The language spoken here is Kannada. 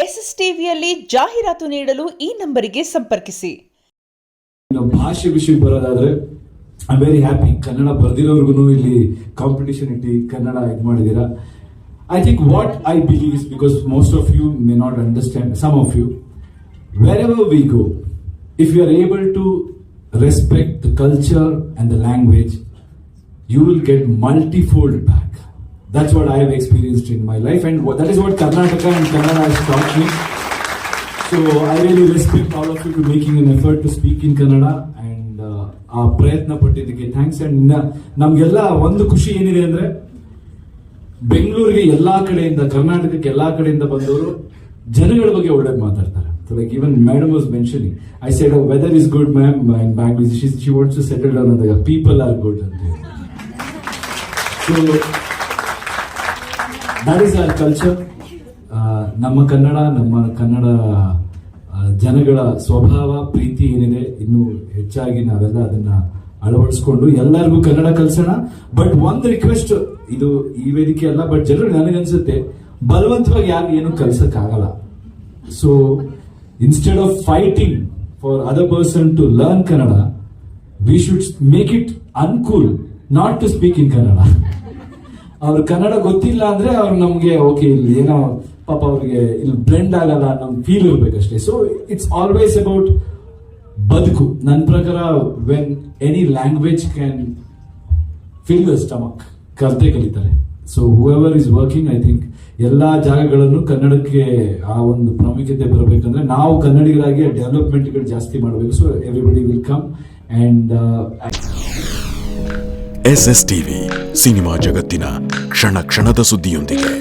SSTVಯಲ್ಲಿ ಜಾಹೀರಾತು ನೀಡಲು ಈ ನಂಬರಿಗೆ ಸಂಪರ್ಕಿಸಿ. ಭಾಷೆ ವಿಷಯಕ್ಕೆ ಬರೋದಾದ್ರೆ I am very happy. Kannada ಬರ್ದಿರೋರ್ಗು ಇಲ್ಲಿ ಕಾಂಪಿಟೇಷನ್ ಇಟ್ಟು ಕನ್ನಡ ಇದು ಮಾಡಿದೀರಾ. I think what I believe is, because most of you may not understand, some of you, wherever we go, if you are able to respect the culture and the language, you will get multifold back. That's what I have experienced in my life, and that is what Karnataka and Kannada has taught me. So I really respect all of you for making an effort to speak in Kannada, and ಆ ಪ್ರಯತ್ನ ಪಟ್ಟಿದ್ದಕ್ಕೆ ಥ್ಯಾಂಕ್ಸ್. ಅಂಡ್ ನಮ್ಗೆಲ್ಲ ಒಂದು ಖುಷಿ ಏನಿದೆ ಅಂದ್ರೆ, ಬೆಂಗಳೂರಿಗೆ ಎಲ್ಲಾ ಕಡೆಯಿಂದ, ಕರ್ನಾಟಕಕ್ಕೆ ಎಲ್ಲಾ ಕಡೆಯಿಂದ ಬಂದವರು ಜನಗಳ ಬಗ್ಗೆ ಒಳ್ಳೇದು ಮಾತಾಡ್ತಾರೆ. So like even madam was mentioning, I said, oh, weather is good ma'am in Bangalore, she wants to settle down, and the people are good. So that is our culture. ನಮ್ಮ ಕನ್ನಡ ಜನಗಳ ಸ್ವಭಾವ, ಪ್ರೀತಿ ಏನಿದೆ, ಇನ್ನು ಹೆಚ್ಚಾಗಿ ನಾವೆಲ್ಲ ಅದನ್ನ ಅಳವಡಿಸ್ಕೊಂಡು ಎಲ್ಲರಿಗೂ ಕನ್ನಡ ಕಲಿಸೋಣ. ಬಟ್ ಒಂದು ರಿಕ್ವೆಸ್ಟ್, ಇದು ಈ ವೇದಿಕೆ ಅಲ್ಲ, ಬಟ್ ಜನರು ನನಗನ್ಸುತ್ತೆ ಬಲವಂತವಾಗಿ ಯಾರು ಏನು ಕಲ್ಸಕ್ ಆಗಲ್ಲ. So instead of fighting for other person to learn Kannada, we should make it uncool not to speak in Kannada. ಅವ್ರ ಕನ್ನಡ ಗೊತ್ತಿಲ್ಲ ಅಂದ್ರೆ ಅವ್ರು ನಮ್ಗೆ ಓಕೆ, ಇಲ್ಲಿ ಏನೋ ಪಾಪ ಅವ್ರಿಗೆ ಇಲ್ಲಿ ಬ್ಲೆಂಡ್ ಆಗಲ್ಲ ನಮ್ ಫೀಲ್ ಇರ್ಬೇಕಷ್ಟೇ. ಸೊ ಇಟ್ಸ್ ಆಲ್ವೇಸ್ ಅಬೌಟ್ ಬದುಕು. ನನ್ನ ಪ್ರಕಾರ when any language can fill the stomach, ಕಲಿತಾರೆ. So whoever is working, I think ಎಲ್ಲಾ ಜಾಗಗಳನ್ನು ಕನ್ನಡಕ್ಕೆ ಆ ಒಂದು ಪ್ರಾಮುಖ್ಯತೆ ಬರಬೇಕಂದ್ರೆ ನಾವು ಕನ್ನಡಿಗರಾಗಿ ಡೆವಲಪ್ಮೆಂಟ್ಗಳು ಜಾಸ್ತಿ ಮಾಡಬೇಕು. So everybody will come and SSTV cinema ಜಗತ್ತಿನ ಕ್ಷಣ ಕ್ಷಣದ ಸುದ್ದಿಯೊಂದಿಗೆ.